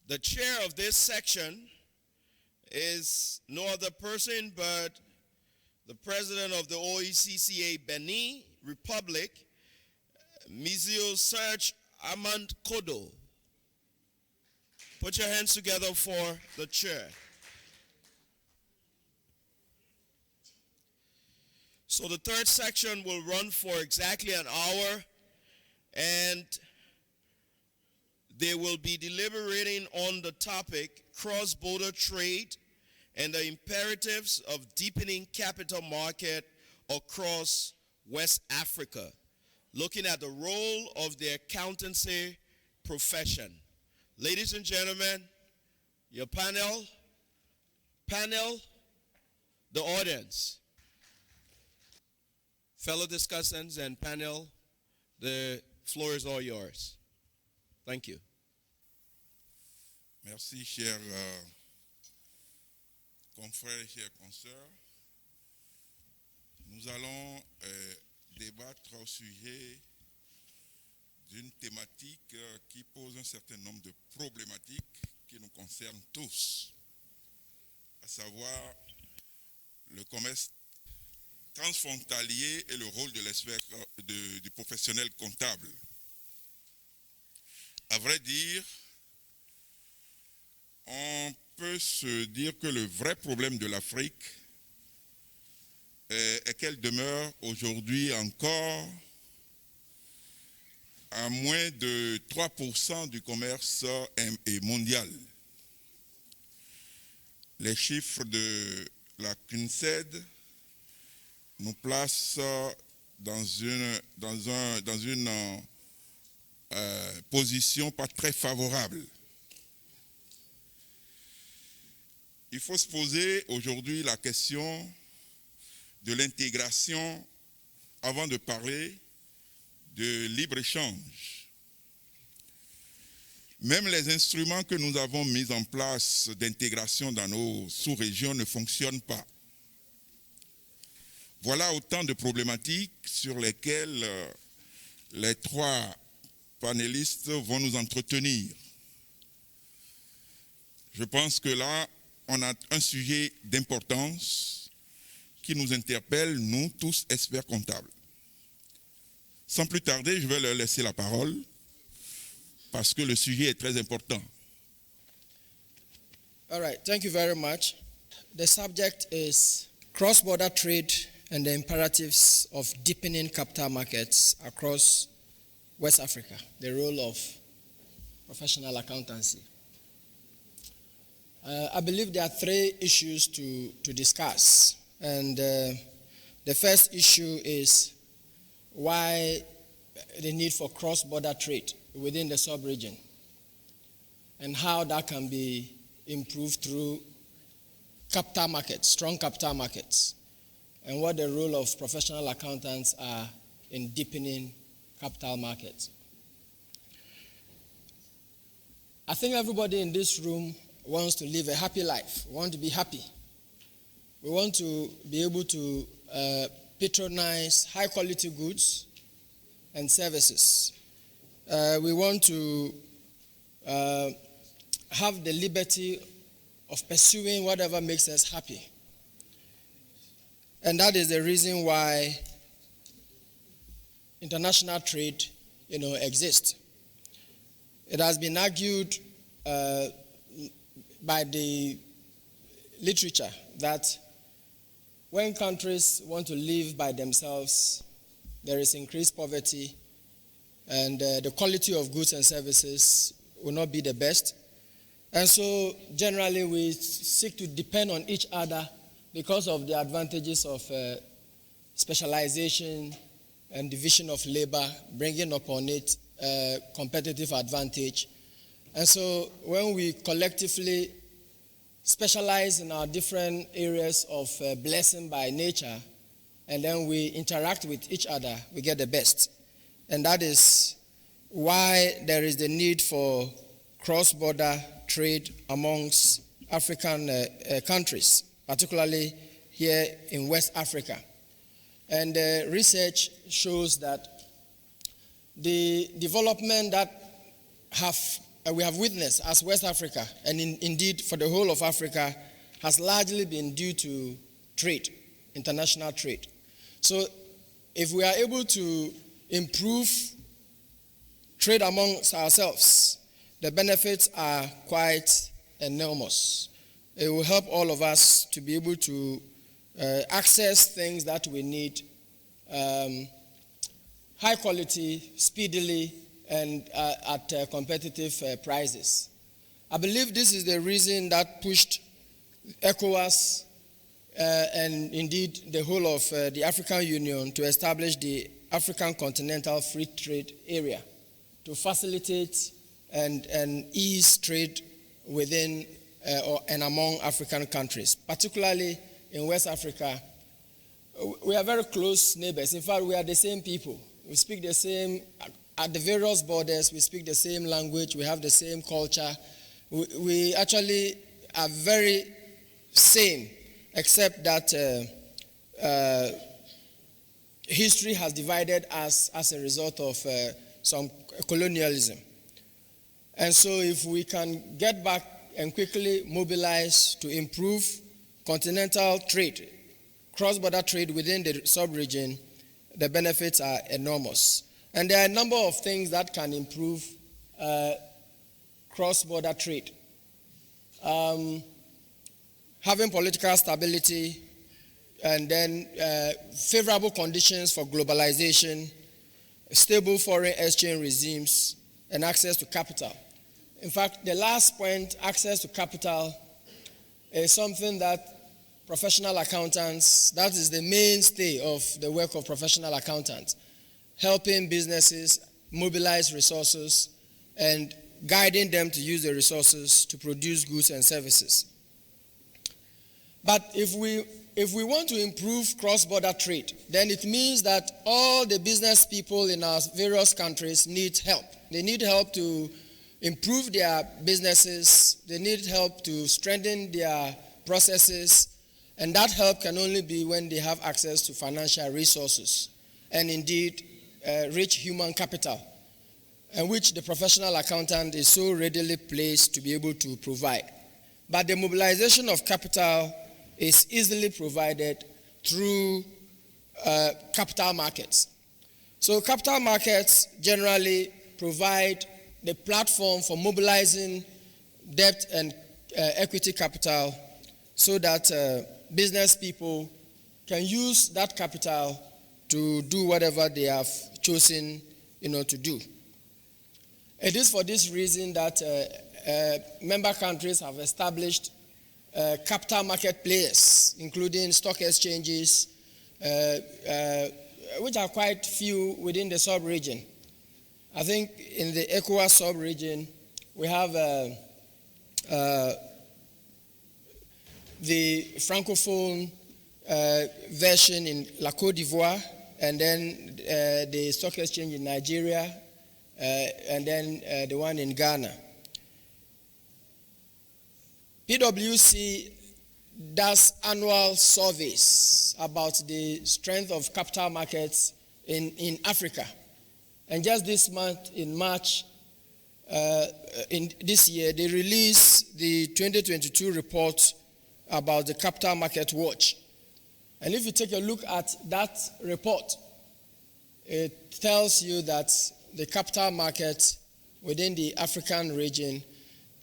The chair of this section is no other person but the president of the OECCA Benin Republic, Mizio Serge Armand Kodo. Put your hands together for the chair. So the third section will run for exactly an hour, and they will be deliberating on the topic cross-border trade and the imperatives of deepening capital market across West Africa, looking at the role of the accountancy profession. Ladies and gentlemen, your panel, the audience. Fellow discussants and panel, the floor is all yours. Thank you. Merci, chers confrères et chers consoeurs. Nous allons débattre au sujet d'une thématique qui pose un certain nombre de problématiques qui nous concernent tous, à savoir le commerce transfrontalier et le rôle de l'expert du professionnel comptable. À vrai dire, on peut se dire que le vrai problème de l'Afrique est qu'elle demeure aujourd'hui encore à moins de 3% du commerce mondial. Les chiffres de la CUNSED nous placent dans une position pas très favorable. Il faut se poser aujourd'hui la question de l'intégration avant de parler de libre-échange. Même les instruments que nous avons mis en place d'intégration dans nos sous-régions ne fonctionnent pas. Voilà autant de problématiques sur lesquelles les trois panélistes vont nous entretenir. Je pense que là, on a un sujet d'importance qui nous interpelle, nous tous experts comptables. Sans plus tarder, je vais leur laisser la parole parce que le sujet est très important. All right, thank you very much. The subject is cross-border trade and the imperatives of deepening capital markets across West Africa, the role of professional accountancy. I believe there are three issues to discuss. And the first issue is why the need for cross-border trade within the sub-region and how that can be improved through capital markets, strong capital markets, and what the role of professional accountants are in deepening capital markets. I think everybody in this room wants to live a happy life, want to be happy. We want to be able to patronize high-quality goods and services. We want to have the liberty of pursuing whatever makes us happy. And that is the reason why international trade, exists. It has been argued by the literature that when countries want to live by themselves, there is increased poverty, and the quality of goods and services will not be the best. And so generally we seek to depend on each other because of the advantages of specialization and division of labor, bringing upon it competitive advantage. And so when we collectively specialize in our different areas of blessing by nature, and then we interact with each other, we get the best. And that is why there is the need for cross-border trade amongst African countries, particularly here in West Africa. And research shows that the development that have we have witnessed as West Africa, and indeed for the whole of Africa, has largely been due to trade, international trade. So if we are able to improve trade amongst ourselves, the benefits are quite enormous. It will help all of us to be able to access things that we need high quality, speedily, and at competitive prices. I believe this is the reason that pushed ECOWAS and indeed the whole of the African Union to establish the African Continental Free Trade Area to facilitate and ease trade within and among African countries, particularly in West Africa. We are very close neighbors. In fact, we are the same people. We speak the same, at the various borders, we speak the same language, we have the same culture. We actually are very same, except that history has divided us as a result of some colonialism. And so if we can get back and quickly mobilize to improve continental trade, cross-border trade within the sub-region, the benefits are enormous. And there are a number of things that can improve cross-border trade. Having political stability, and then favorable conditions for globalization, stable foreign exchange regimes, and access to capital. In fact, the last point, access to capital, is something that professional accountants, that is the mainstay of the work of professional accountants, helping businesses mobilize resources and guiding them to use the resources to produce goods and services. But if we want to improve cross-border trade, then it means that all the business people in our various countries need help. They need help to improve their businesses. They need help to strengthen their processes. And that help can only be when they have access to financial resources and indeed rich human capital, and which the professional accountant is so readily placed to be able to provide. But the mobilization of capital is easily provided through capital markets. So capital markets generally provide the platform for mobilizing debt and equity capital so that business people can use that capital to do whatever they have chosen to do. It is for this reason that member countries have established capital market players, including stock exchanges, which are quite few within the sub-region. I think in the ECOWAS sub-region, we have the Francophone version in La Côte d'Ivoire, and then the stock exchange in Nigeria, and then the one in Ghana. PwC does annual surveys about the strength of capital markets in Africa. And just this month, in March, in this year, they released the 2022 report about the Capital Market Watch. And if you take a look at that report, it tells you that the capital market within the African region,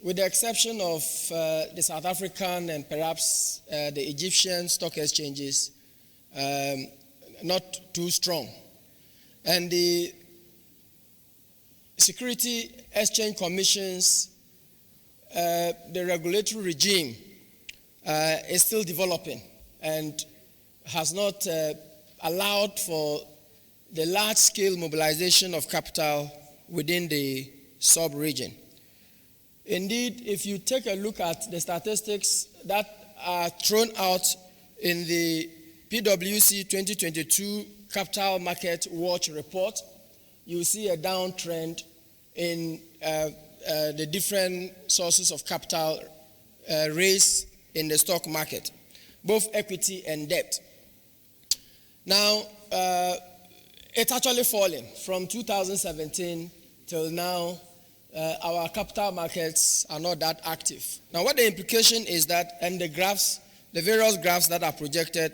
with the exception of the South African and perhaps the Egyptian stock exchanges, not too strong. And the Security Exchange Commission's, the regulatory regime is still developing and has not allowed for the large-scale mobilization of capital within the sub-region. Indeed, if you take a look at the statistics that are thrown out in the PwC 2022 Capital Market Watch report, you see a downtrend in the different sources of capital raised in the stock market, both equity and debt. Now, it's actually fallen from 2017 till now. our capital markets are not that active. Now, what the implication is that, and the graphs, the various graphs that are projected,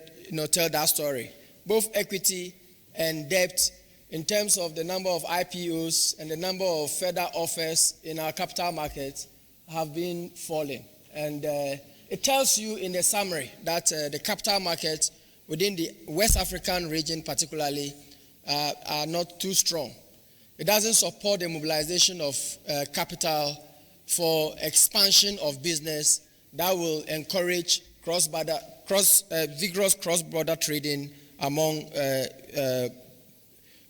tell that story. Both equity and debt, in terms of the number of IPOs and the number of further offers in our capital markets, have been falling. And it tells you in the summary that the capital markets within the West African region particularly are not too strong. It doesn't support the mobilization of capital for expansion of business that will encourage vigorous cross-border trading among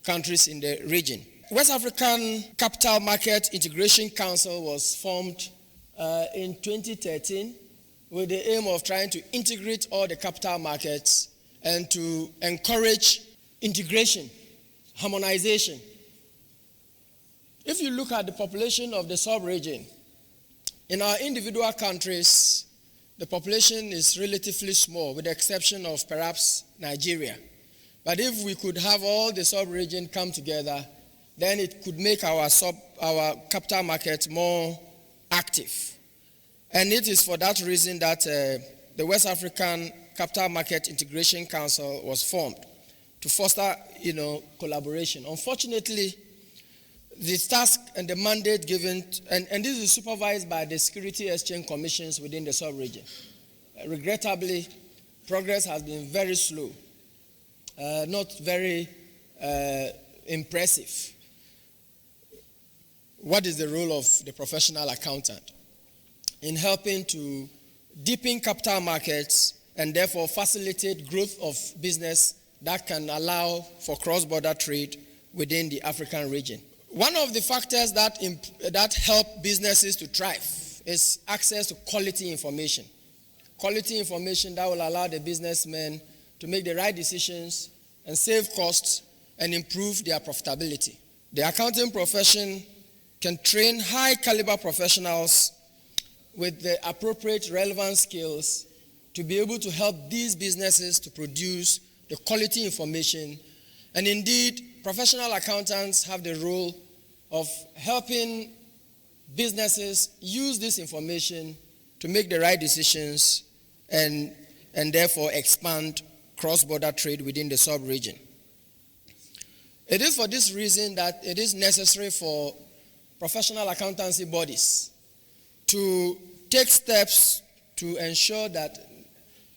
countries in the region. West African Capital Market Integration Council was formed in 2013 with the aim of trying to integrate all the capital markets and to encourage integration, harmonization. If you look at the population of the sub-region, in our individual countries, the population is relatively small, with the exception of perhaps Nigeria. But if we could have all the sub-region come together, then it could make our capital market more active. And it is for that reason that the West African Capital Market Integration Council was formed to foster, collaboration. Unfortunately, the task and the mandate given, and this is supervised by the Security Exchange Commissions within the sub-region. Regrettably, progress has been very slow, not very impressive. What is the role of the professional accountant? In helping to deepen capital markets and therefore facilitate growth of business that can allow for cross-border trade within the African region. One of the factors that help businesses to thrive is access to quality information. Quality information that will allow the businessmen to make the right decisions and save costs and improve their profitability. The accounting profession can train high-caliber professionals with the appropriate relevant skills to be able to help these businesses to produce the quality information. And indeed, professional accountants have the role of helping businesses use this information to make the right decisions and therefore expand cross-border trade within the sub-region. It is for this reason that it is necessary for professional accountancy bodies to take steps to ensure that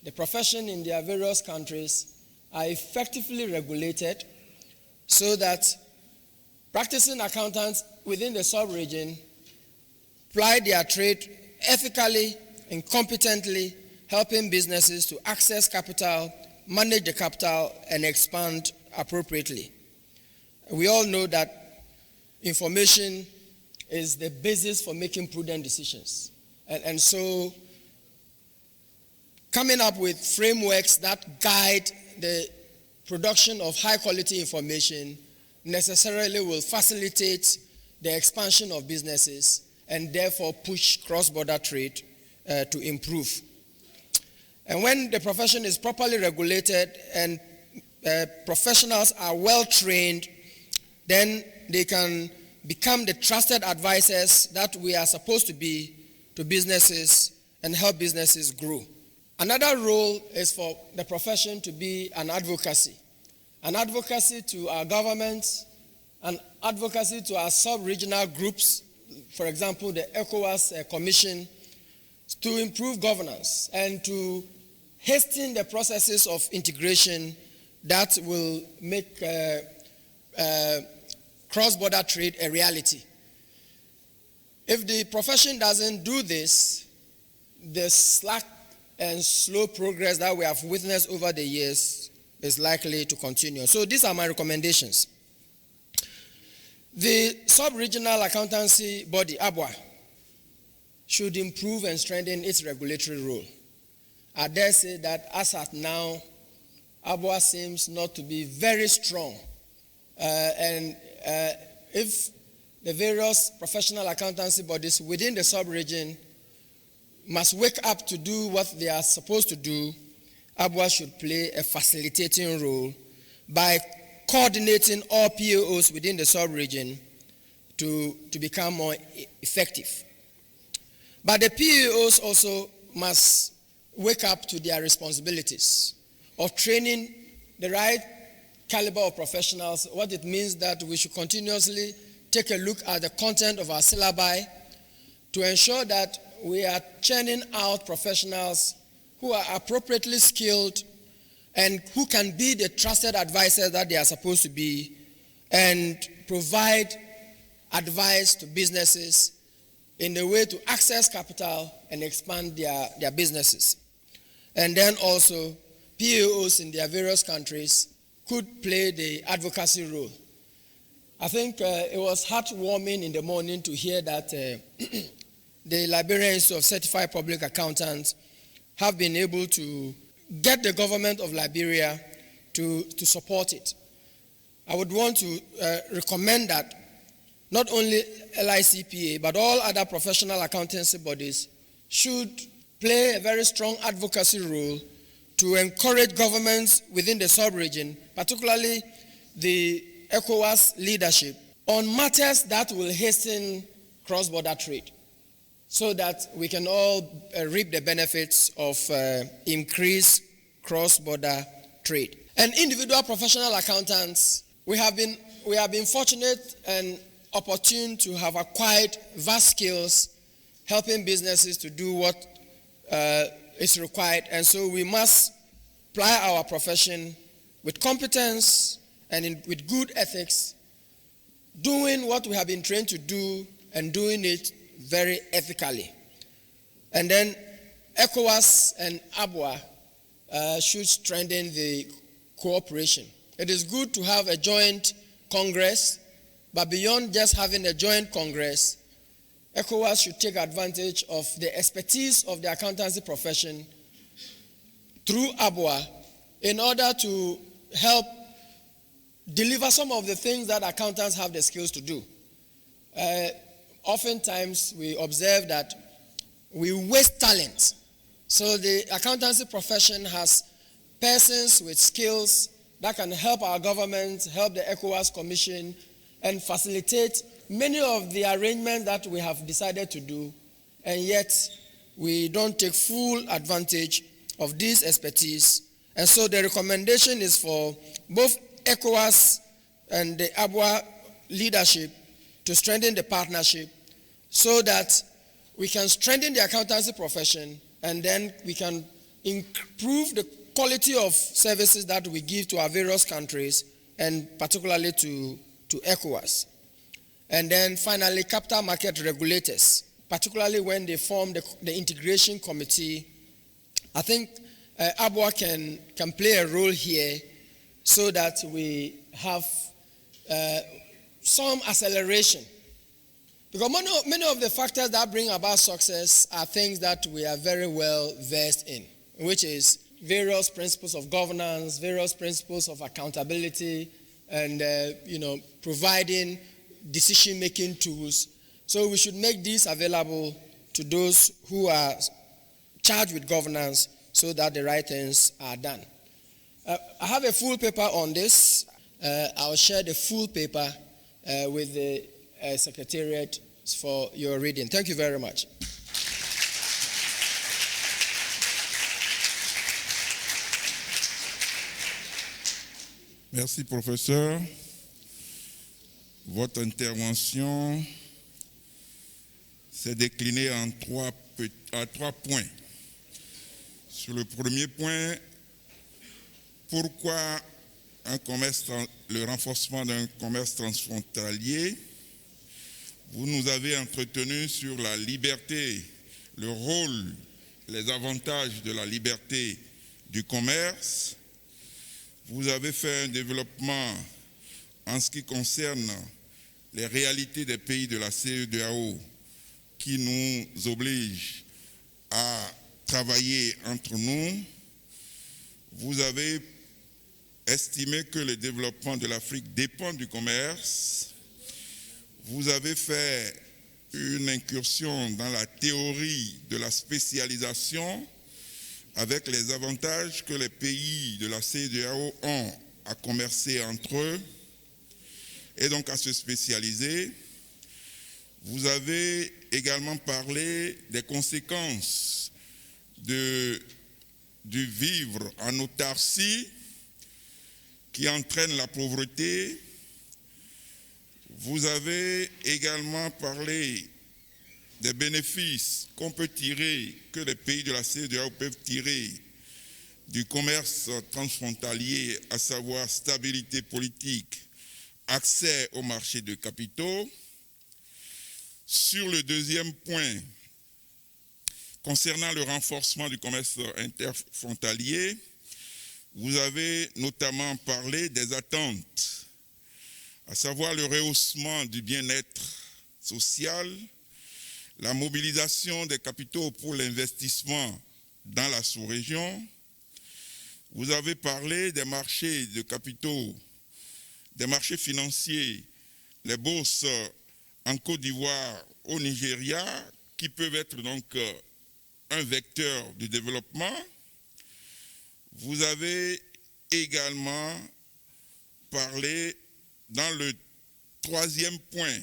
the profession in their various countries are effectively regulated so that practicing accountants within the sub-region ply their trade ethically and competently, helping businesses to access capital, manage the capital, and expand appropriately. We all know that information is the basis for making prudent decisions. And so coming up with frameworks that guide the production of high-quality information necessarily will facilitate the expansion of businesses and therefore push cross-border trade to improve. And when the profession is properly regulated and professionals are well-trained, then they can become the trusted advisors that we are supposed to be to businesses and help businesses grow. Another role is for the profession to be an advocacy to our governments, an advocacy to our sub-regional groups, for example, the ECOWAS Commission, to improve governance and to hasten the processes of integration that will make cross-border trade a reality. If the profession doesn't do this, the slack and slow progress that we have witnessed over the years is likely to continue. So these are my recommendations. The sub-regional accountancy body, ABWA, should improve and strengthen its regulatory role. I dare say that as at now, ABWA seems not to be very strong. If the various professional accountancy bodies within the sub-region must wake up to do what they are supposed to do, ABWA should play a facilitating role by coordinating all POOs within the sub-region to become more effective. But the PEOs also must wake up to their responsibilities of training the right caliber of professionals. What it means that we should continuously take a look at the content of our syllabi to ensure that we are churning out professionals who are appropriately skilled and who can be the trusted advisors that they are supposed to be and provide advice to businesses in the way to access capital and expand their businesses. And then also, PEOs in their various countries could play the advocacy role. I think it was heartwarming in the morning to hear that the Liberian Institute of Certified Public Accountants have been able to get the government of Liberia to support it. I would want to recommend that not only LICPA, but all other professional accountancy bodies should play a very strong advocacy role to encourage governments within the sub-region, particularly the ECOWAS leadership, on matters that will hasten cross-border trade, so that we can all reap the benefits of increased cross-border trade. And individual professional accountants, we have been fortunate and opportune to have acquired vast skills helping businesses to do what is required. And so we must ply our profession with competence and with good ethics, doing what we have been trained to do and doing it very ethically. And then ECOWAS and ABWA should strengthen the cooperation. It is good to have a joint Congress, but beyond just having a joint Congress, ECOWAS should take advantage of the expertise of the accountancy profession through ABWA in order to help deliver some of the things that accountants have the skills to do. Oftentimes, we observe that we waste talent. So the accountancy profession has persons with skills that can help our government, help the ECOWAS Commission, and facilitate many of the arrangements that we have decided to do, and yet we don't take full advantage of this expertise. And so the recommendation is for both ECOWAS and the ABWA leadership to strengthen the partnership so that we can strengthen the accountancy profession and then we can improve the quality of services that we give to our various countries and particularly to ECOWAS. And then finally, capital market regulators, particularly when they form the integration committee. I think ABWA can play a role here so that we have some acceleration. Because many of the factors that bring about success are things that we are very well versed in, which is various principles of governance, various principles of accountability, and providing decision-making tools. So we should make these available to those who are charged with governance so that the right things are done. I have a full paper on this. I'll share the full paper with the Secretariat for your reading. Thank you very much. Merci, professeur. Votre intervention s'est déclinée en trois points. Sur le premier point, pourquoi le renforcement d'un commerce transfrontalier? Vous nous avez entretenu sur la liberté, le rôle, les avantages de la liberté du commerce. Vous avez fait un développement en ce qui concerne les réalités des pays de la CEDEAO qui nous obligent à travailler entre nous. Vous avez estimé que le développement de l'Afrique dépend du commerce. Vous avez fait une incursion dans la théorie de la spécialisation avec les avantages que les pays de la CEDEAO ont à commercer entre eux et donc à se spécialiser. Vous avez également parlé des conséquences du vivre en autarcie qui entraîne la pauvreté. Vous avez également parlé des bénéfices qu'on peut tirer, que les pays de la CEDEAO peuvent tirer du commerce transfrontalier, à savoir stabilité politique, accès au marché de capitaux. Sur le deuxième point, concernant le renforcement du commerce interfrontalier, vous avez notamment parlé des attentes, à savoir le rehaussement du bien-être social, la mobilisation des capitaux pour l'investissement dans la sous-région. Vous avez parlé des marchés de capitaux, des marchés financiers, les bourses en Côte d'Ivoire, au Nigeria, qui peuvent être donc un vecteur de développement. Vous avez également parlé dans le troisième point,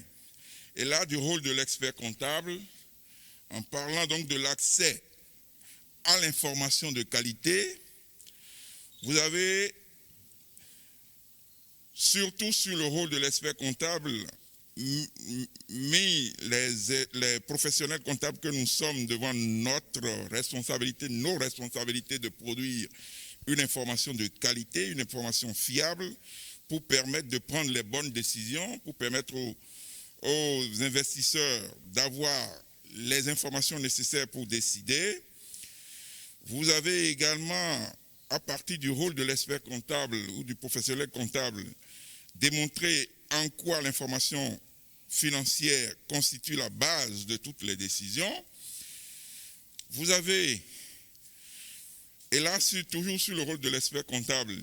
et là du rôle de l'expert comptable, en parlant donc de l'accès à l'information de qualité. Vous avez surtout sur le rôle de l'expert comptable mis les professionnels comptables que nous sommes devant notre responsabilité, nos responsabilités de produire une information de qualité, une information fiable pour permettre de prendre les bonnes décisions, pour permettre aux investisseurs d'avoir les informations nécessaires pour décider. Vous avez également, à partir du rôle de l'expert comptable ou du professionnel comptable, démontré en quoi l'information financière constitue la base de toutes les décisions. Vous avez, et là toujours sur le rôle de l'expert comptable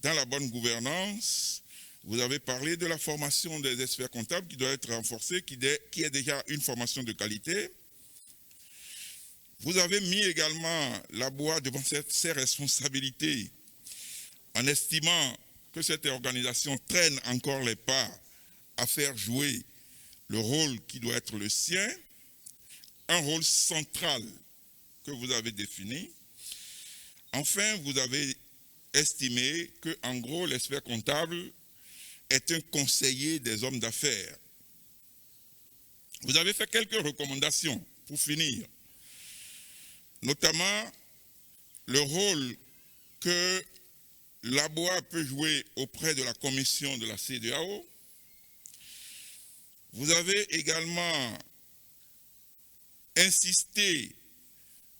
dans la bonne gouvernance, vous avez parlé de la formation des experts comptables qui doit être renforcée, qui est déjà une formation de qualité. Vous avez mis également l'ABWA devant ses responsabilités en estimant que cette organisation traîne encore les pas à faire jouer le rôle qui doit être le sien, un rôle central que vous avez défini. Enfin, vous avez estimé que, en gros, l'expert comptable est un conseiller des hommes d'affaires. Vous avez fait quelques recommandations pour finir, notamment le rôle que l'ABWA peut jouer auprès de la commission de la CEDEAO. Vous avez également insisté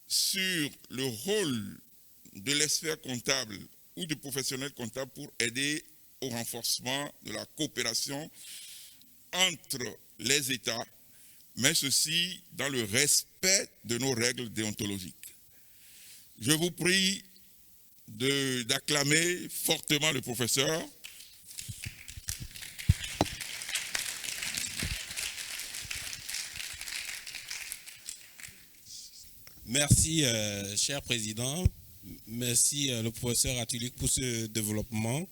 sur le rôle de l'expert comptable ou du professionnel comptable pour aider au renforcement de la coopération entre les États, mais ceci dans le respect de nos règles déontologiques. Je vous prie d'acclamer fortement le professeur. Merci, cher président. Merci, le professeur Atulik, pour ce développement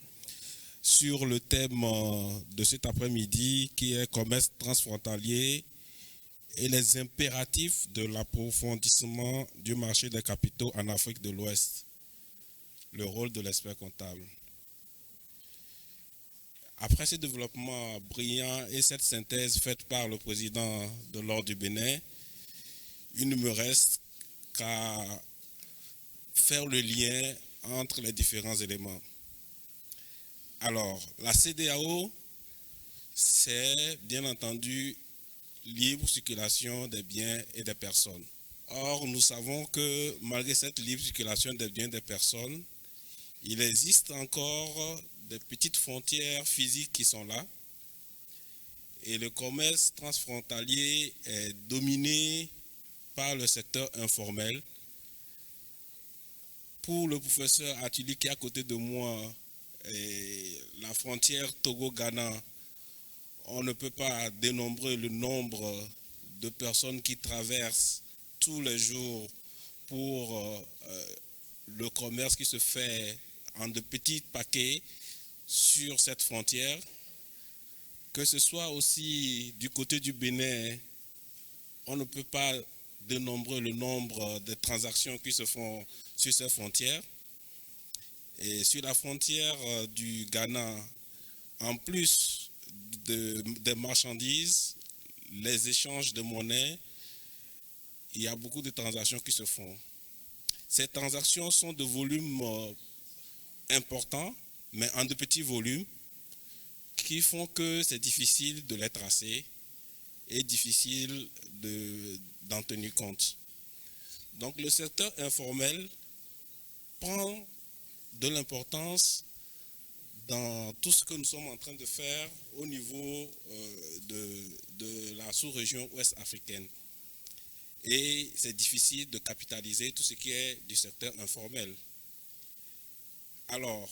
sur le thème de cet après-midi qui est commerce transfrontalier et les impératifs de l'approfondissement du marché des capitaux en Afrique de l'Ouest, le rôle de l'expert comptable. Après ce développement brillant et cette synthèse faite par le président de l'Ordre du Bénin, il ne me reste qu'à faire le lien entre les différents éléments. Alors, la CEDEAO, c'est bien entendu libre circulation des biens et des personnes. Or, nous savons que malgré cette libre circulation des biens et des personnes, il existe encore des petites frontières physiques qui sont là. Et le commerce transfrontalier est dominé par le secteur informel. Pour le professeur Atuli qui est à côté de moi, la frontière Togo-Ghana, on ne peut pas dénombrer le nombre de personnes qui traversent tous les jours pour le commerce qui se fait en de petits paquets sur cette frontière, que ce soit aussi du côté du Bénin, on ne peut pas dénombrer le nombre de transactions qui se font sur ces frontières. Et sur la frontière du Ghana, en plus des marchandises, les échanges de monnaie, il y a beaucoup de transactions qui se font. Ces transactions sont de volumes importants, mais en de petits volumes, qui font que c'est difficile de les tracer et difficile d'en tenir compte. Donc le secteur informel prend de l'importance dans tout ce que nous sommes en train de faire au niveau de la sous-région ouest africaine. Et c'est difficile de capitaliser tout ce qui est du secteur informel. Alors,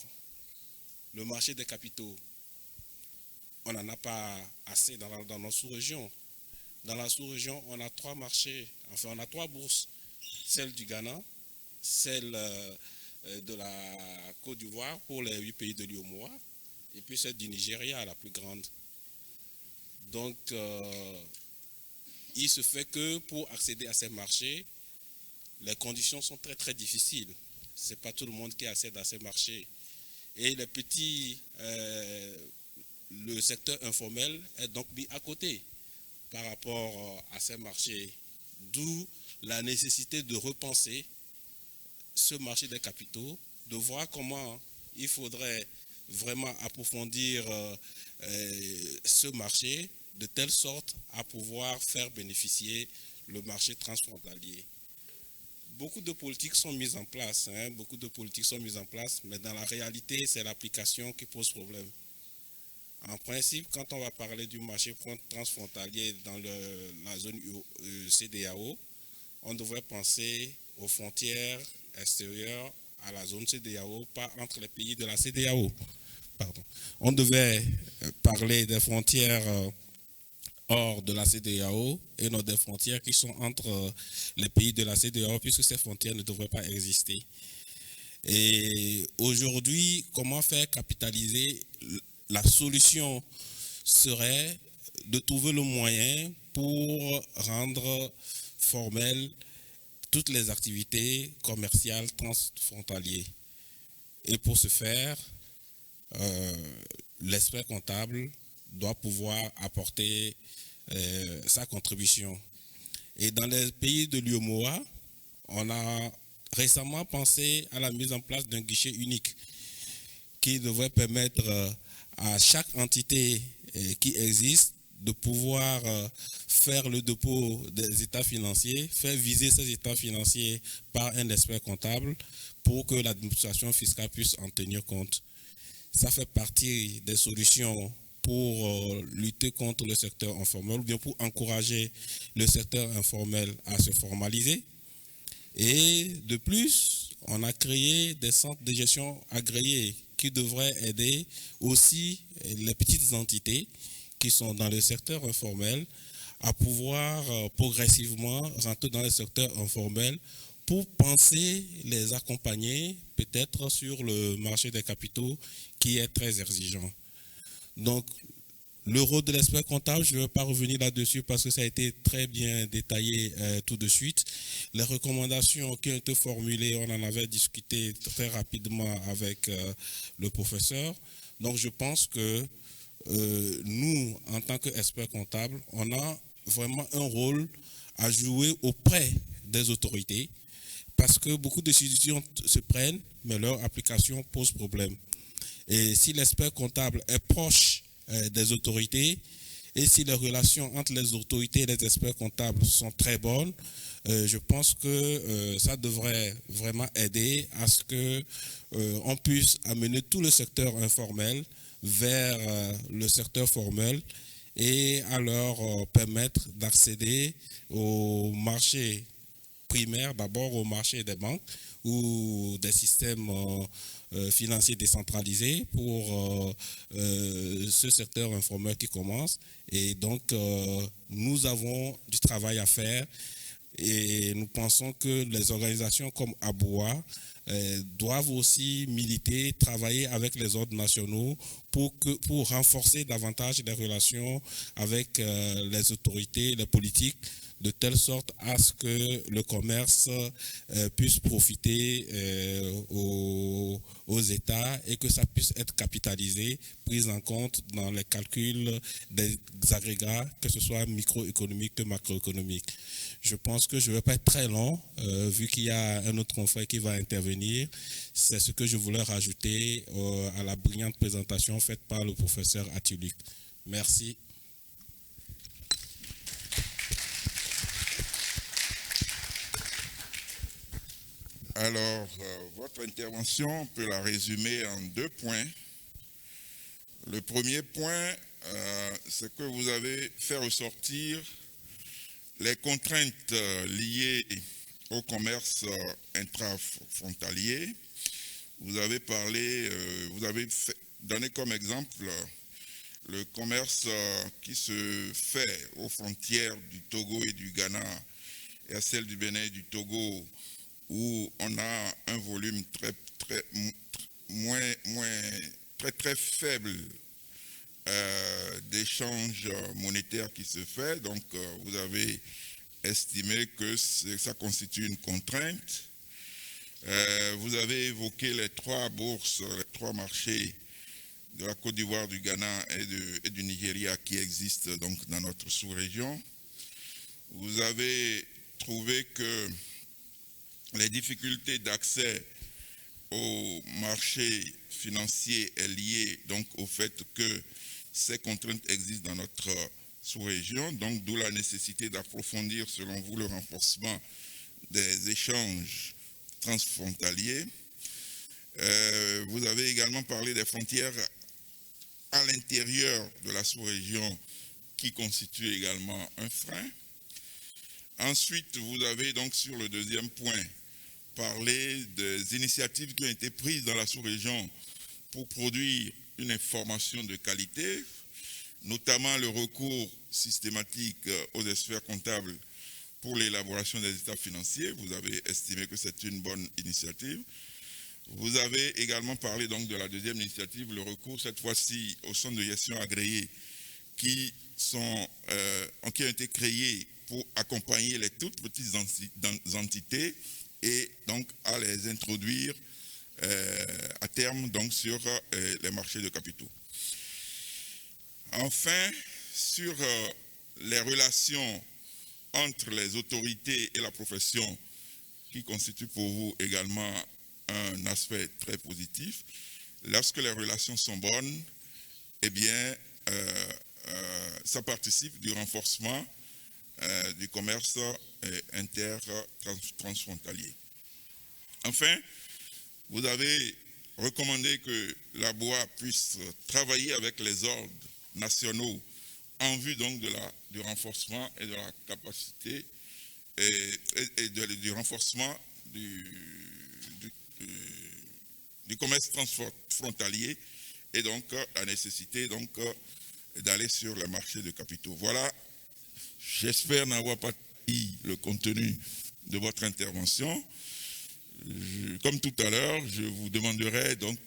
le marché des capitaux, on n'en a pas assez dans nos sous-régions. Dans la sous-région, on a 3 marchés, enfin on a 3 bourses. Celle du Ghana, celle de la Côte d'Ivoire pour les 8 pays de l'UEMOA, et puis celle du Nigeria, la plus grande. Donc, il se fait que pour accéder à ces marchés, les conditions sont très très difficiles. Ce n'est pas tout le monde qui accède à ces marchés. Et les petits, le secteur informel est donc mis à côté par rapport à ces marchés. D'où la nécessité de repenser ce marché des capitaux, de voir comment il faudrait vraiment approfondir ce marché de telle sorte à pouvoir faire bénéficier le marché transfrontalier. Beaucoup de politiques sont mises en place, mais dans la réalité, c'est l'application qui pose problème. En principe, quand on va parler du marché transfrontalier dans la zone CEDEAO, on devrait penser aux frontières extérieures à la zone CEDEAO, pas entre les pays de la CEDEAO. Pardon. On devait parler des frontières hors de la CEDEAO et non des frontières qui sont entre les pays de la CEDEAO, puisque ces frontières ne devraient pas exister. Et aujourd'hui, comment faire capitaliser? La solution serait de trouver le moyen pour rendre formelles toutes les activités commerciales transfrontalières. Et pour ce faire, l'expert comptable doit pouvoir apporter sa contribution. Et dans les pays de l'UEMOA, on a récemment pensé à la mise en place d'un guichet unique qui devrait permettre à chaque entité qui existe de pouvoir faire le dépôt des états financiers, faire viser ces états financiers par un expert comptable pour que l'administration fiscale puisse en tenir compte. Ça fait partie des solutions pour lutter contre le secteur informel ou bien pour encourager le secteur informel à se formaliser. Et de plus, on a créé des centres de gestion agréés qui devraient aider aussi les petites entités qui sont dans le secteur informel à pouvoir progressivement rentrer dans le secteur informel pour penser les accompagner peut-être sur le marché des capitaux qui est très exigeant. Donc, le rôle de l'expert comptable, je ne vais pas revenir là-dessus parce que ça a été très bien détaillé tout de suite. Les recommandations qui ont été formulées, on en avait discuté très rapidement avec le professeur. Donc, je pense que nous, en tant qu'experts comptables, on a vraiment un rôle à jouer auprès des autorités parce que beaucoup de décisions se prennent, mais leur application pose problème. Et si l'expert comptable est proche des autorités et si les relations entre les autorités et les experts comptables sont très bonnes, je pense que ça devrait vraiment aider à ce qu'on puisse amener tout le secteur informel vers le secteur formel et à leur permettre d'accéder au marché primaire, d'abord au marché des banques ou des systèmes financiers décentralisés pour ce secteur informel qui commence. Et donc, nous avons du travail à faire Et nous pensons que les organisations comme ABWA doivent aussi militer, travailler avec les ordres nationaux pour renforcer davantage les relations avec les autorités, les politiques, de telle sorte à ce que le commerce puisse profiter aux États et que ça puisse être capitalisé, pris en compte dans les calculs des agrégats, que ce soit microéconomique que macroéconomique. Je pense que je ne vais pas être très long, vu qu'il y a un autre confrère qui va intervenir. C'est ce que je voulais rajouter à la brillante présentation faite par le professeur Atiluc. Merci. Alors, votre intervention, on peut la résumer en 2 points. Le premier point, c'est que vous avez fait ressortir les contraintes liées au commerce intrafrontalier. Vous avez parlé, donné comme exemple le commerce qui se fait aux frontières du Togo et du Ghana et à celle du Bénin et du Togo, où on a un volume très faible d'échange monétaire qui se fait. Donc, vous avez estimé que ça constitue une contrainte. Vous avez évoqué les 3 bourses, les 3 marchés de la Côte d'Ivoire, du Ghana et du Nigeria qui existent donc dans notre sous-région. Vous avez trouvé que les difficultés d'accès au marché financier est liée donc au fait que ces contraintes existent dans notre sous-région, donc d'où la nécessité d'approfondir, selon vous, le renforcement des échanges transfrontaliers. Vous avez également parlé des frontières à l'intérieur de la sous-région qui constituent également un frein. Ensuite, vous avez donc sur le deuxième point parlé des initiatives qui ont été prises dans la sous-région pour produire une information de qualité, notamment le recours systématique aux experts comptables pour l'élaboration des états financiers. Vous avez estimé que c'est une bonne initiative. Vous avez également parlé donc de la deuxième initiative, le recours cette fois-ci aux centres de gestion agréés qui ont été créés pour accompagner les toutes petites entités et donc à les introduire à terme donc sur les marchés de capitaux. Enfin, sur les relations entre les autorités et la profession, qui constitue pour vous également un aspect très positif, lorsque les relations sont bonnes, eh bien, ça participe du renforcement du commerce transfrontalier. Enfin, vous avez recommandé que l'ABWA puisse travailler avec les ordres nationaux en vue donc du renforcement et de la capacité et du renforcement du commerce transfrontalier et donc la nécessité donc d'aller sur le marché de capitaux. Voilà, j'espère n'avoir pas dit le contenu de votre intervention. Comme tout à l'heure, je vous demanderai donc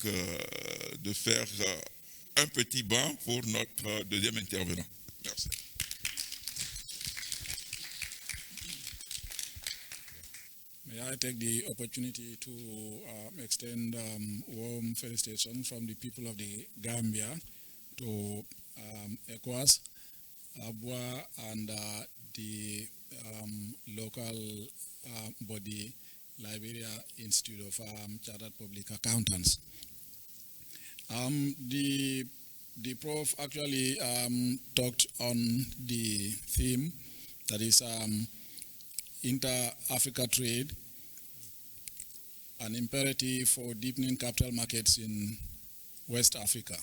de faire un petit banc pour notre deuxième intervenant. Merci. May I take the opportunity to extend warm felicitations from the people of the Gambia to ECOWAS, ABWA, and the local body, Liberia Institute of Chartered Public Accountants. The prof actually talked on the theme, that is inter-Africa trade, an imperative for deepening capital markets in West Africa.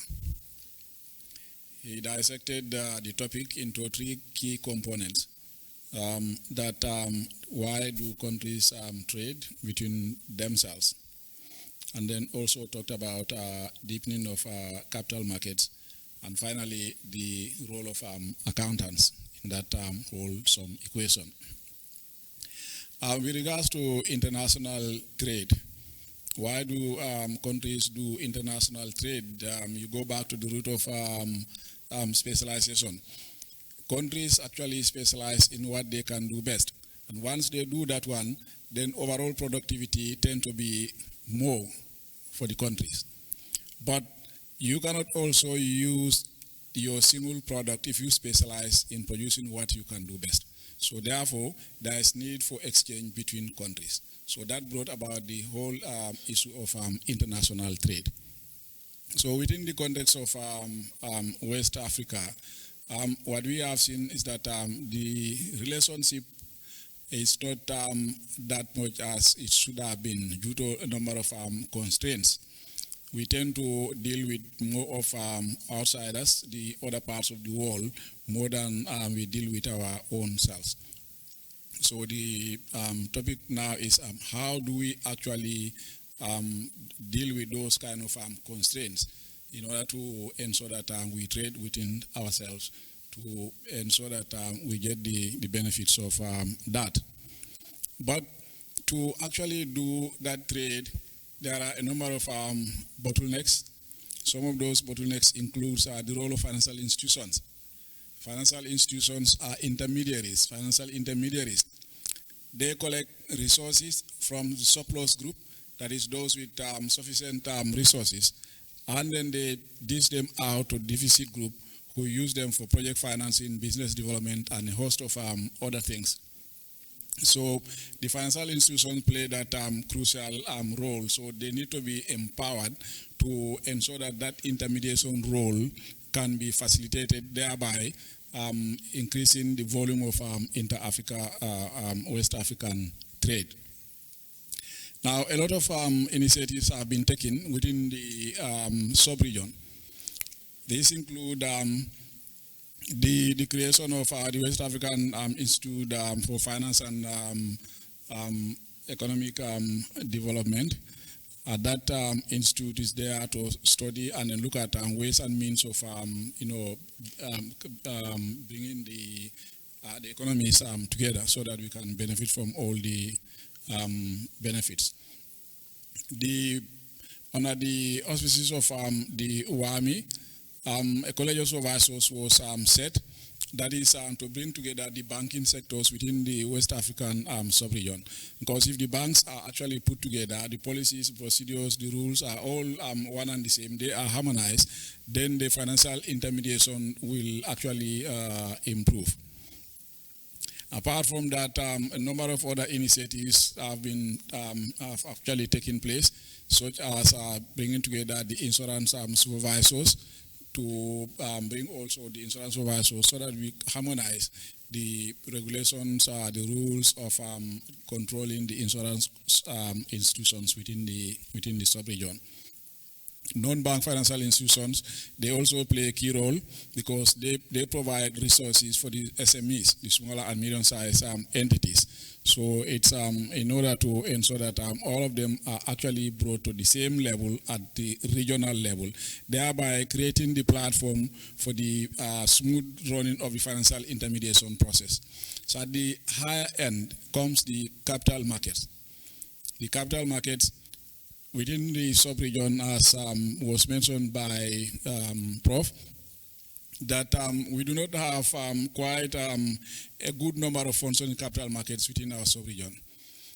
He dissected the topic into 3 key components. Why do countries trade between themselves? And then also talked about deepening of capital markets, and finally the role of accountants in that whole equation. With regards to international trade, why do countries do international trade? You go back to the root of specialization. Countries actually specialize in what they can do best. And once they do that one, then overall productivity tend to be more for the countries. But you cannot also use your single product if you specialize in producing what you can do best. So therefore, there is need for exchange between countries. So that brought about the whole issue of international trade. So within the context of West Africa, what we have seen is that the relationship is not that much as it should have been due to a number of constraints. We tend to deal with more of outsiders, the other parts of the world, more than we deal with our own selves. So the topic now is how do we actually deal with those kind of constraints in order to ensure that we trade within ourselves, to ensure that we get the benefits of that. But to actually do that trade, there are a number of bottlenecks. Some of those bottlenecks include the role of financial institutions. Financial institutions are intermediaries, financial intermediaries. They collect resources from the surplus group, that is those with sufficient resources, and then they dish them out to deficit group who use them for project financing, business development, and a host of other things. So the financial institutions play that crucial role. So they need to be empowered to ensure that that intermediation role can be facilitated, thereby increasing the volume of inter-Africa, West African trade. Now, a lot of initiatives have been taken within the sub-region. These include the creation of the West African Institute for Finance and Economic Development. That institute is there to study and look at ways and means of, bringing the economies together so that we can benefit from all the benefits. Under the auspices of the WAMI, a college of supervisors was set, that is to bring together the banking sectors within the West African sub-region. Because if the banks are actually put together, the policies, procedures, the rules are all one and the same, they are harmonized, then the financial intermediation will actually improve. Apart from that, a number of other initiatives have actually taken place, such as bringing together the insurance supervisors to bring also the insurance supervisors so that we harmonize the regulations, the rules of controlling the insurance institutions within the sub-region. Non-bank financial institutions, they also play a key role because they provide resources for the SMEs, the smaller and medium-sized entities. So it's in order to ensure that all of them are actually brought to the same level at the regional level, thereby creating the platform for the smooth running of the financial intermediation process. So at the higher end comes the capital markets. The capital markets within the sub-region, as was mentioned by Prof, that we do not have quite a good number of functioning capital markets within our sub-region.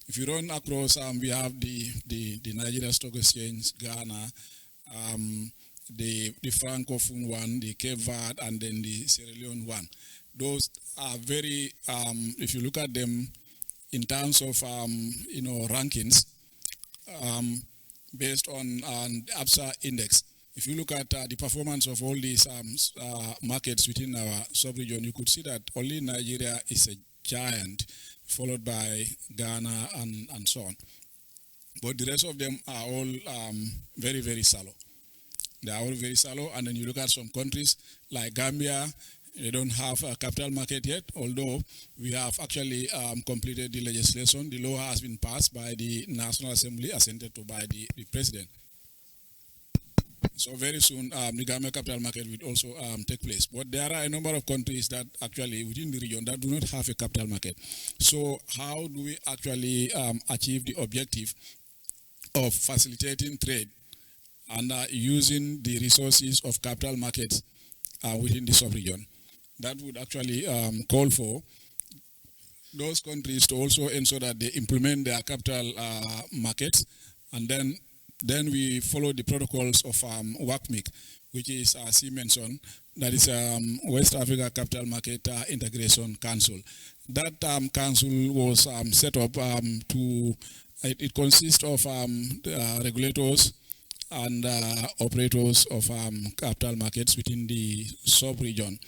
If you run across, we have the Nigeria Stock Exchange, Ghana, the Francophone one, the Cape Verde, and then the Sierra Leone one. Those are very, if you look at them in terms of, rankings, based on the ABWA index. If you look at the performance of all these markets within our sub-region, you could see that only Nigeria is a giant, followed by Ghana and so on. But the rest of them are all very, very shallow. They are all very shallow. And then you look at some countries like Gambia, they don't have a capital market yet, although we have actually completed the legislation. The law has been passed by the National Assembly, assented to by the President. So very soon, the Gambia capital market will also take place. But there are a number of countries that actually within the region that do not have a capital market. So how do we actually achieve the objective of facilitating trade and using the resources of capital markets within the sub-region? That would actually call for those countries to also ensure that they implement their capital markets, and then we follow the protocols of WACMIC, which is, as he mentioned, that is West Africa Capital Market Integration Council. That council was set up it consists of regulators and operators of capital markets within the sub-region.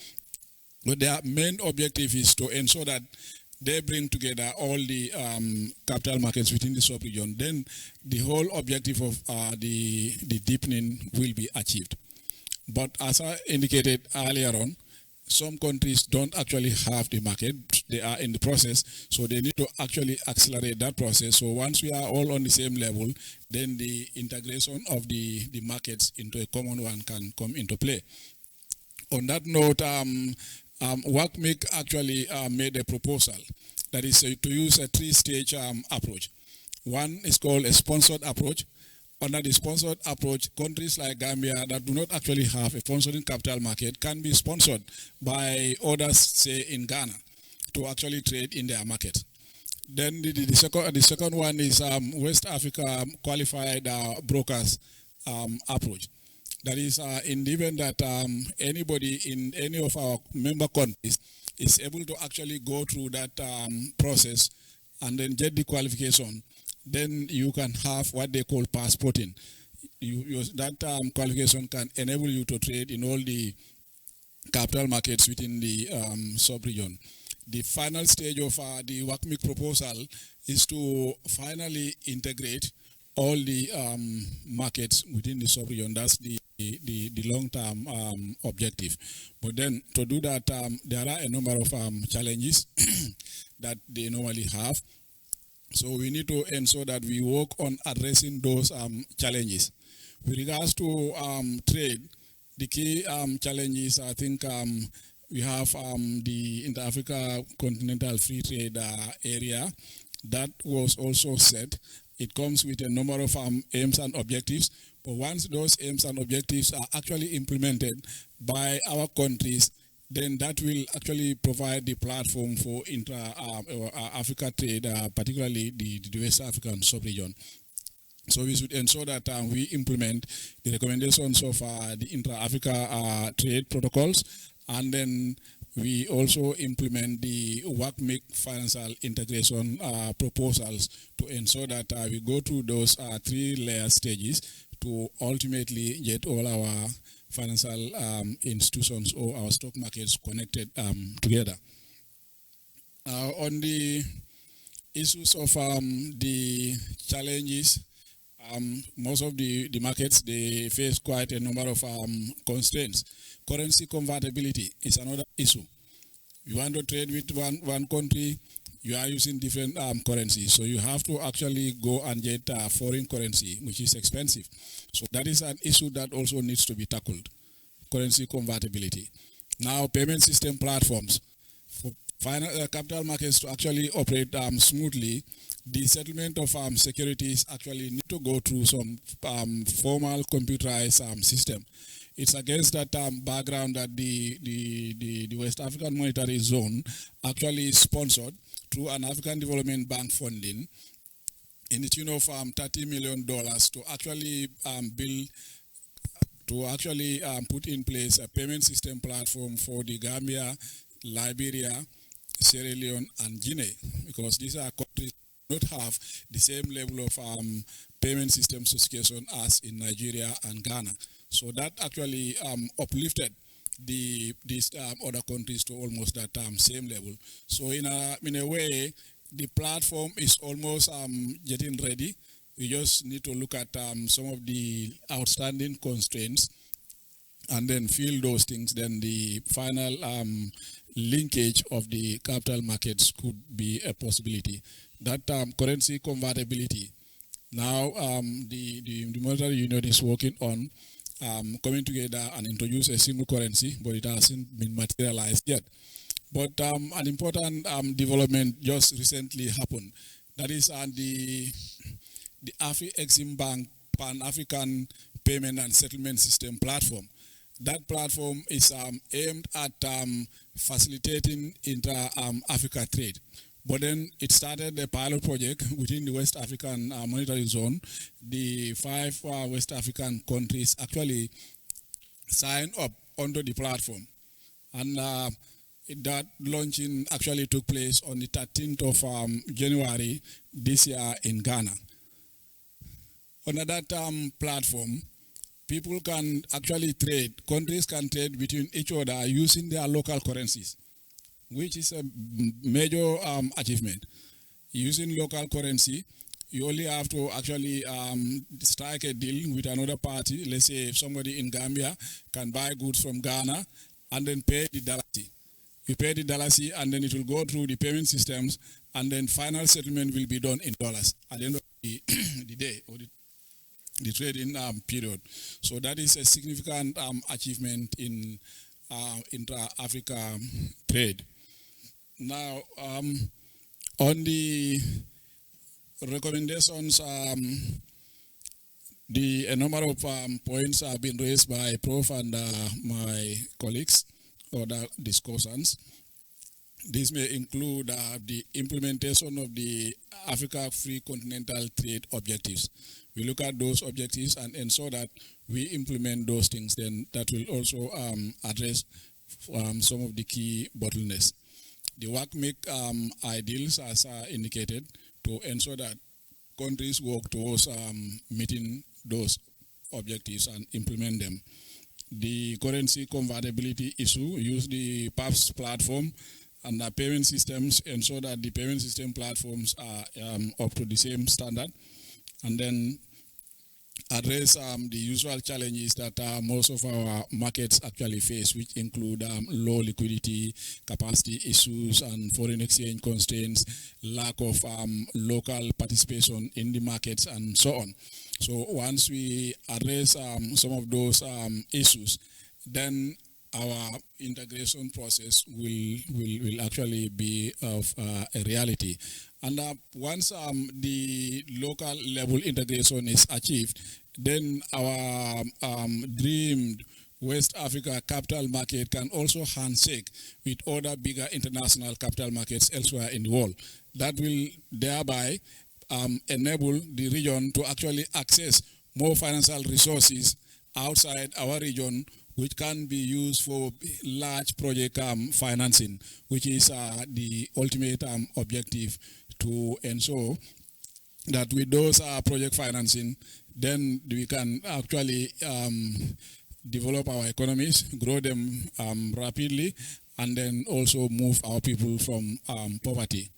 But their main objective is to ensure that they bring together all the capital markets within the sub-region. Then the whole objective of the deepening will be achieved. But as I indicated earlier on, some countries don't actually have the market. They are in the process, so they need to actually accelerate that process. So once we are all on the same level, then the integration of the markets into a common one can come into play. On that note, WACMIC actually made a proposal that is to use a three-stage approach. One is called a sponsored approach. Under the sponsored approach, countries like Gambia that do not actually have a sponsoring capital market can be sponsored by others, say in Ghana, to actually trade in their market. Then the second one is West Africa qualified brokers approach. That is, in the event that anybody in any of our member countries is able to actually go through that process and then get the qualification, then you can have what they call passporting. That qualification can enable you to trade in all the capital markets within the sub-region. The final stage of the WACMIC proposal is to finally integrate all the markets within the sub-region. That's the long-term objective. But then to do that, there are a number of challenges that they normally have. So we need to ensure that we work on addressing those challenges. With regards to trade, the key challenges, I think we have the Inter-Africa Continental Free Trade Area that was also set. It comes with a number of aims and objectives, but once those aims and objectives are actually implemented by our countries, then that will actually provide the platform for intra-Africa trade, particularly the West African sub-region. So we should ensure that we implement the recommendations of the intra-Africa trade protocols, and then we also implement the WACMIC financial integration proposals to ensure that we go through those three-layer stages to ultimately get all our financial institutions or our stock markets connected together. On the issues of the challenges, most of the markets, they face quite a number of constraints. Currency convertibility is another issue. You want to trade with one country, you are using different currencies. So you have to actually go and get foreign currency, which is expensive. So that is an issue that also needs to be tackled, currency convertibility. Now, payment system platforms. For capital markets to actually operate smoothly, the settlement of securities actually need to go through some formal computerized system. It's against that background that the West African Monetary Zone actually sponsored through an African Development Bank funding in the tune of $30 million to actually put in place a payment system platform for the Gambia, Liberia, Sierra Leone, and Guinea, because these are countries that do not have the same level of payment system sophistication as in Nigeria and Ghana. So that actually uplifted these other countries to almost that same level. So in a way, the platform is almost getting ready. We just need to look at some of the outstanding constraints and then fill those things. Then the final linkage of the capital markets could be a possibility. That currency convertibility. Now the monetary union is working on coming together and introduce a single currency, but it hasn't been materialized yet. But an important development just recently happened. That is the Afri-Exim Bank Pan-African Payment and Settlement System platform. That platform is aimed at facilitating intra-Africa trade. But then it started a pilot project within the West African Monetary Zone. The 5 West African countries actually signed up onto the platform. And that launching actually took place on the 13th of January this year in Ghana. Under that platform, people can actually trade, countries can trade between each other using their local currencies, which is a major achievement. Using local currency, you only have to actually strike a deal with another party. Let's say if somebody in Gambia can buy goods from Ghana and then pay the dalasi. You pay the dalasi and then it will go through the payment systems and then final settlement will be done in dollars at the end of the day or the trading period. So that is a significant achievement in intra-Africa trade. Now, on the recommendations, a number of points have been raised by Prof. and my colleagues or the discussants. This may include the implementation of the Africa Free Continental Trade Objectives. We look at those objectives and ensure that we implement those things, then that will also address some of the key bottlenecks. The work make ideals, as indicated, to ensure that countries work towards meeting those objectives and implement them. The currency convertibility issue, use the PAPS platform and the payment systems, ensure that the payment system platforms are up to the same standard, and then address the usual challenges that most of our markets actually face, which include low liquidity, capacity issues, and foreign exchange constraints, lack of local participation in the markets, and so on. So once we address some of those issues, then our integration process will actually be of a reality. And once the local level integration is achieved, then our dreamed West Africa capital market can also handshake with other bigger international capital markets elsewhere in the world. That will thereby enable the region to actually access more financial resources outside our region, which can be used for large project financing, which is the ultimate objective to ensure that with those project financing, then we can actually develop our economies, grow them rapidly, and then also move our people from poverty.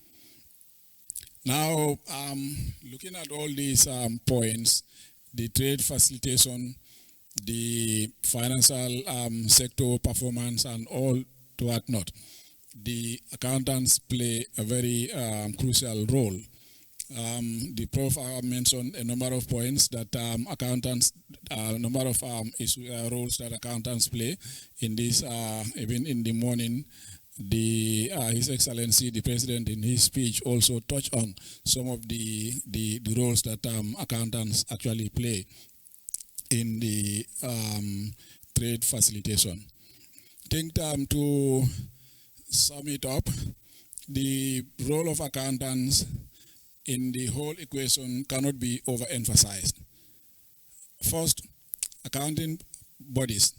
Now, looking at all these points, the trade facilitation, the financial sector performance, and all to whatnot, the accountants play a very crucial role. The Prof mentioned a number of points that accountants, a number of roles that accountants play in this. Even in the morning, His Excellency the President in his speech also touched on some of the roles that accountants actually play in the trade facilitation. I think to sum it up, the role of accountants in the whole equation cannot be overemphasized. First, accounting bodies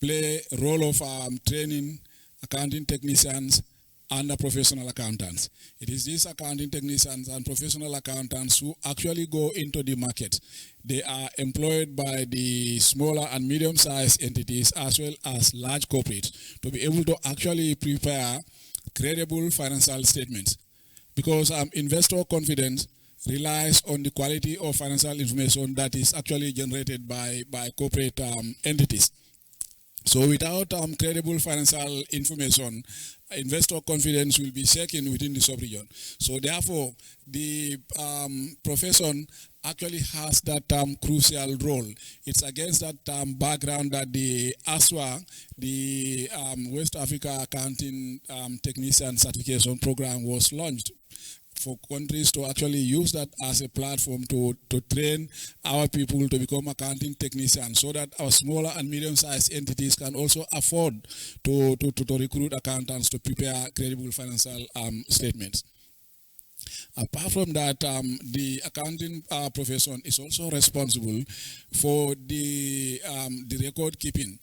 play a role of training accounting technicians and professional accountants. It is these accounting technicians and professional accountants who actually go into the market. They are employed by the smaller and medium-sized entities as well as large corporates to be able to actually prepare credible financial statements, because investor confidence relies on the quality of financial information that is actually generated by entities. So without credible financial information, investor confidence will be shaken within the sub-region. So therefore, the profession actually has that crucial role. It's against that background that the ASWA, the West Africa Accounting Technician Certification Program, was launched for countries to actually use that as a platform to train our people to become accounting technicians, so that our smaller and medium-sized entities can also afford to recruit accountants to prepare credible financial statements. Apart from that, the accounting profession is also responsible for the record keeping.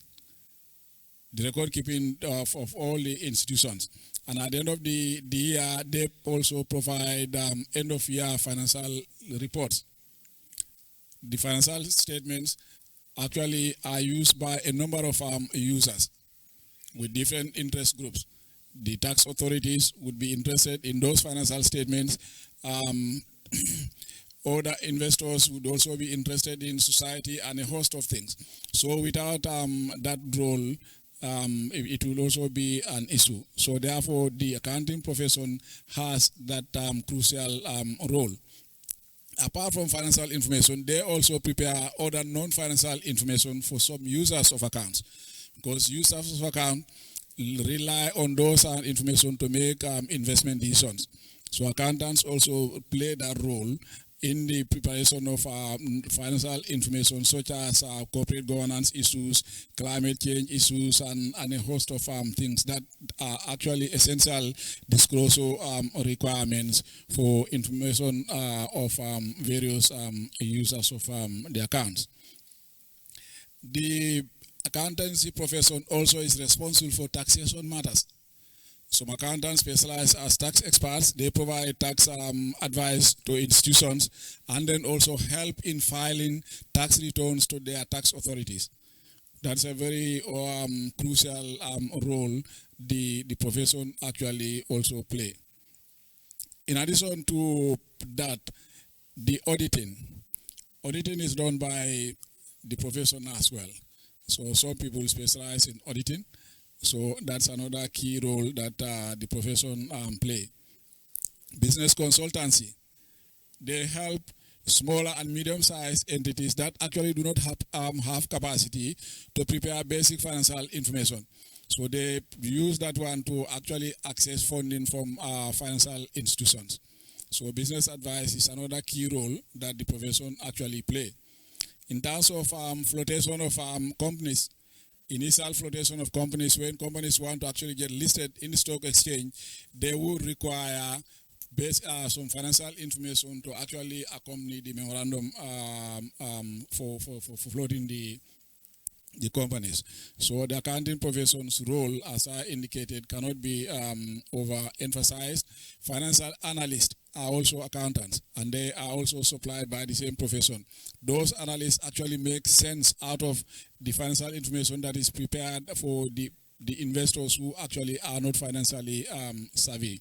The record keeping of all the institutions. And at the end of the year, they also provide end-of-year financial reports. The financial statements actually are used by a number of users with different interest groups. The tax authorities would be interested in those financial statements. Other investors would also be interested in society and a host of things. So without that role, it will also be an issue. So therefore, the accounting profession has that crucial role. Apart from financial information, they also prepare other non-financial information for some users of accounts, because users of account rely on those information to make investment decisions. So accountants also play that role in the preparation of financial information, such as corporate governance issues, climate change issues, and a host of things that are actually essential disclosure requirements for information of various users of the accounts. The accountancy profession also is responsible for taxation matters. Some accountants specialize as tax experts. They provide tax advice to institutions and then also help in filing tax returns to their tax authorities. That's a very crucial role the profession actually also play. In addition to that, the auditing is done by the profession as well. So some people specialize in auditing. So that's another key role that the profession play. Business consultancy. They help smaller and medium-sized entities that actually do not have capacity to prepare basic financial information. So they use that one to actually access funding from financial institutions. So business advice is another key role that the profession actually play. In terms of flotation of companies, initial flotation of companies, when companies want to actually get listed in the stock exchange, they will require some financial information to actually accompany the memorandum for floating the companies. So the accounting profession's role, as I indicated, cannot be overemphasized. Financial analysts are also accountants, and they are also supplied by the same profession. Those analysts actually make sense out of the financial information that is prepared for the investors who actually are not financially savvy.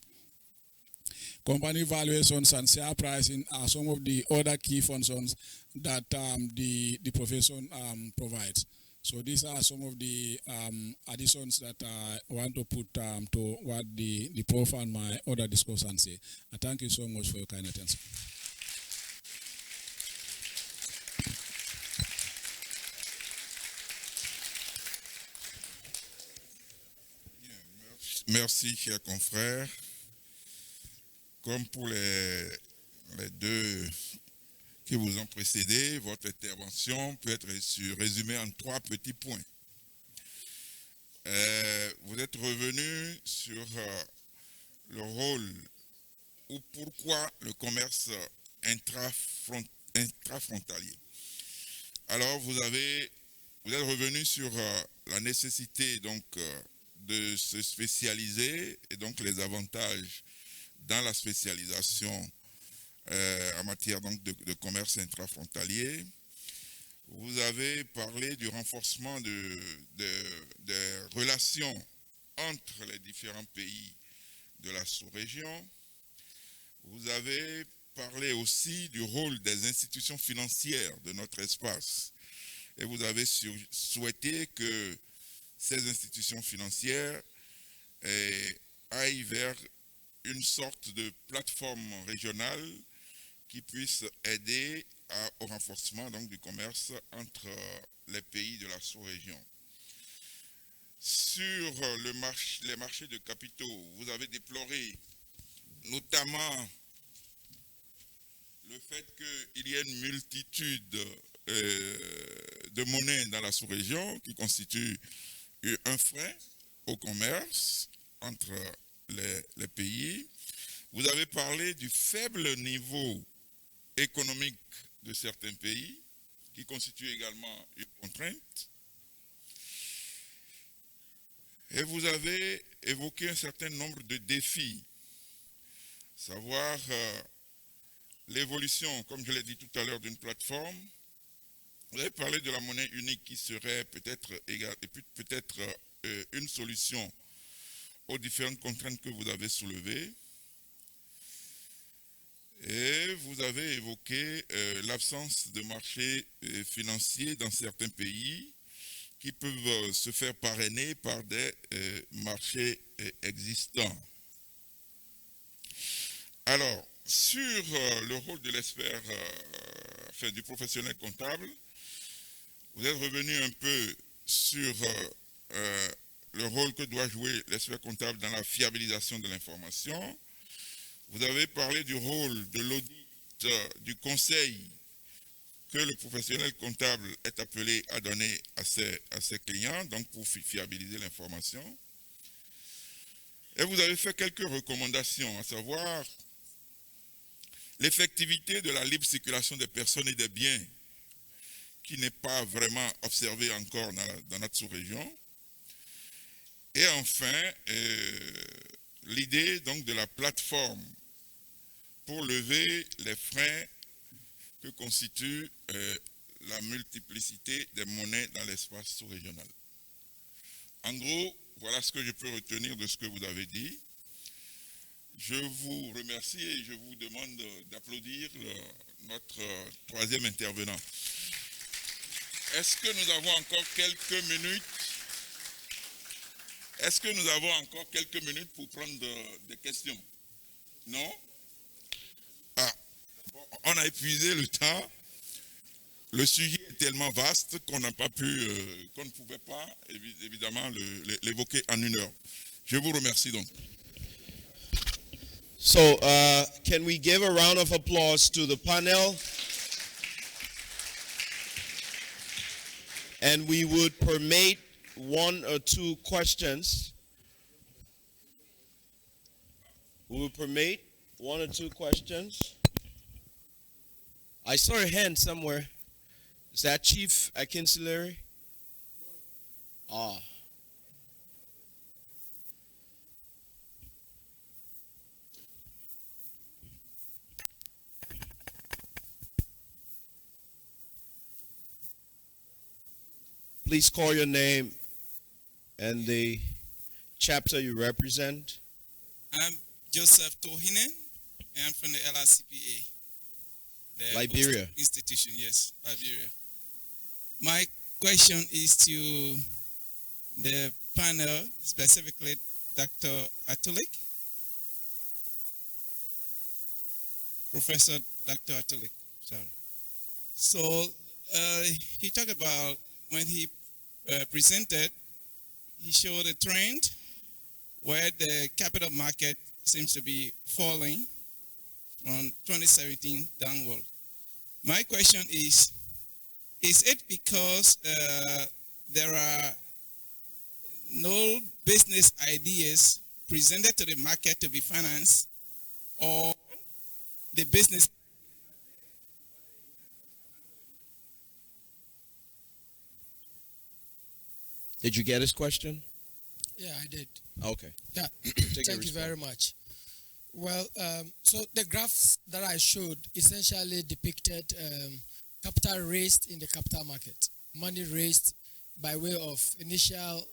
Company valuations and share pricing are some of the other key functions that the profession provides. So these are some of the additions that I want to put to what the prof and my other discussants say. I thank you so much for your kind attention. Merci, chers confrères. Comme pour les deux qui vous ont précédé, votre intervention peut être résumée en 3 petits points. Vous êtes revenu sur le rôle ou pourquoi le commerce intrafrontalier. Alors, vous êtes revenu sur la nécessité donc de se spécialiser et donc les avantages dans la spécialisation en matière donc de commerce intrafrontalier. Vous avez parlé du renforcement des relations entre les différents pays de la sous-région. Vous avez parlé aussi du rôle des institutions financières de notre espace. Et vous avez souhaité que ces institutions financières aille vers une sorte de plateforme régionale qui puisse aider au renforcement donc, du commerce entre les pays de la sous-région. Sur les marchés de capitaux, vous avez déploré notamment le fait qu'il y ait une multitude de monnaies dans la sous-région qui constitue un frein au commerce entre les pays. Vous avez parlé du faible niveau économique de certains pays qui constitue également une contrainte. Et vous avez évoqué un certain nombre de défis, savoir l'évolution, comme je l'ai dit tout à l'heure, d'une plateforme. Vous avez parlé de la monnaie unique qui serait peut-être une solution aux différentes contraintes que vous avez soulevées. Et vous avez évoqué l'absence de marchés financiers dans certains pays qui peuvent se faire parrainer par des marchés existants. Alors, sur le rôle de l'expert, du professionnel comptable, vous êtes revenu un peu sur le rôle que doit jouer l'expert comptable dans la fiabilisation de l'information. Vous avez parlé du rôle de l'audit, du conseil que le professionnel comptable est appelé à donner à ses clients, donc pour fiabiliser l'information. Et vous avez fait quelques recommandations, à savoir l'effectivité de la libre circulation des personnes et des biens, qui n'est pas vraiment observée encore dans notre sous-région. Et enfin, l'idée donc de la plateforme pour lever les freins que constitue la multiplicité des monnaies dans l'espace sous-régional. En gros, voilà ce que je peux retenir de ce que vous avez dit. Je vous remercie et je vous demande d'applaudir notre troisième intervenant. Est-ce que nous avons encore quelques minutes? Est-ce que nous avons encore quelques minutes pour prendre des questions? Non? Ah, bon, on a épuisé le temps. Le sujet est tellement vaste qu'on n'a pas pu, qu'on ne pouvait pas évidemment l'évoquer en une heure. Je vous remercie donc. So, can we give a round of applause to the panel? And we would permit one or two questions. We will permit one or two questions. I saw a hand somewhere. Is that Chief Akinsilary? Ah. Please call your name and the chapter you represent. I'm Joseph Tohinen, and I'm from the LRCPA. The Liberia. Institution, yes, Liberia. My question is to the panel, specifically Dr. Atulik. Professor Dr. Atulik, sorry. So he talked about when he presented, he showed a trend where the capital market seems to be falling from 2017 downward. My question is it because there are no business ideas presented to the market to be financed, or the business? Did you get his question? Yeah, I did. Okay. Yeah, Take thank you very much. Well, so the graphs that I showed essentially depicted capital raised in the capital market, money raised by way of initial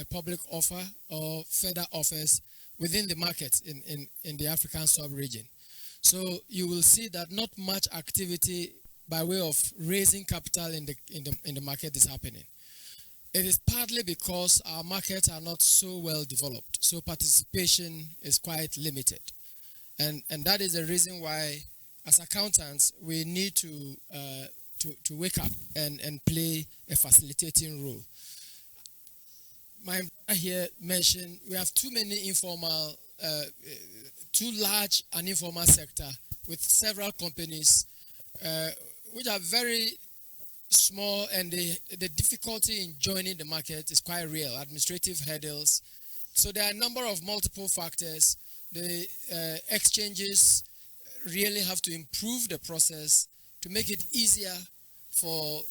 public offer or further offers within the market in the African sub-region. So you will see that not much activity by way of raising capital in the market is happening. It is partly because our markets are not so well developed, so participation is quite limited. And that is the reason why, as accountants, we need to wake up and play a facilitating role. My brother here mentioned we have too many informal, too large an informal sector with several companies which are very small, and the difficulty in joining the market is quite real, administrative hurdles. So there are a number of multiple factors. The exchanges really have to improve the process to make it easier for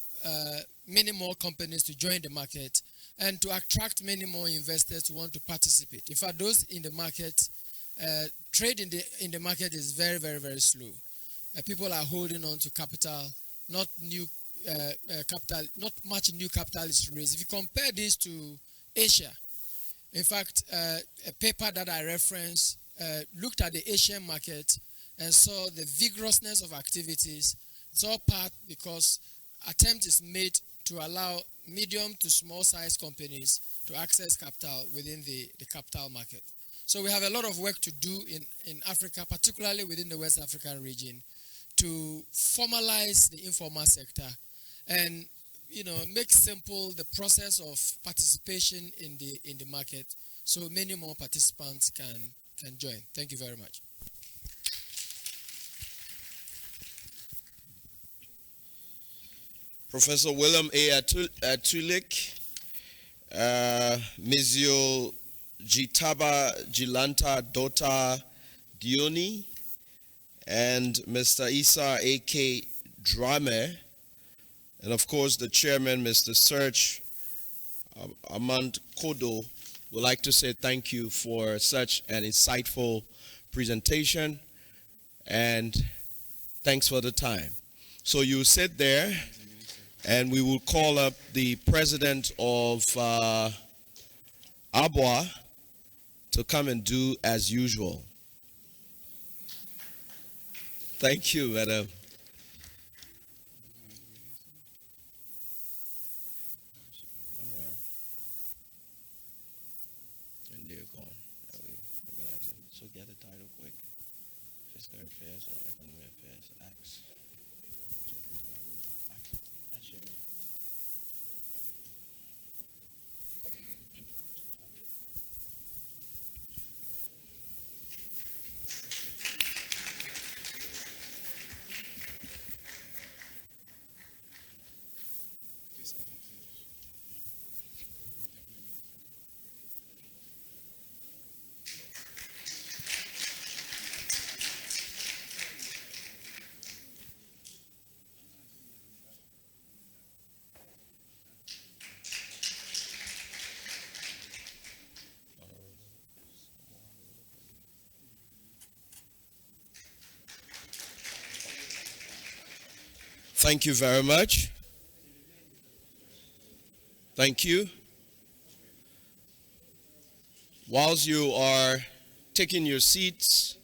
many more companies to join the market and to attract many more investors to want to participate. In fact, those in the market, trade in the market is very, very, very slow. People are holding on to capital, not new capital, not much new capital is raised. If you compare this to Asia, in fact, a paper that I referenced looked at the Asian market and saw the vigorousness of activities. It's all part because attempt is made to allow medium to small size companies to access capital within the capital market. So we have a lot of work to do in Africa, particularly within the West African region, to formalize the informal sector and make simple the process of participation in the market so many more participants can join. Thank you very much. Professor William A. Atulik, Mizio Jitaba Jilanta Dota Dioni, and Mr. Isa A.K. Drame, and of course the chairman, Mr. Serge Amand Kodo, would like to say thank you for such an insightful presentation, and thanks for the time. So you sit there, and we will call up the president of ABWA to come and do as usual. Thank you, madam. And they're gone. So get the title quick. Fiscal affairs or economic affairs. Acts. Thank you very much. Thank you. Whilst you are taking your seats,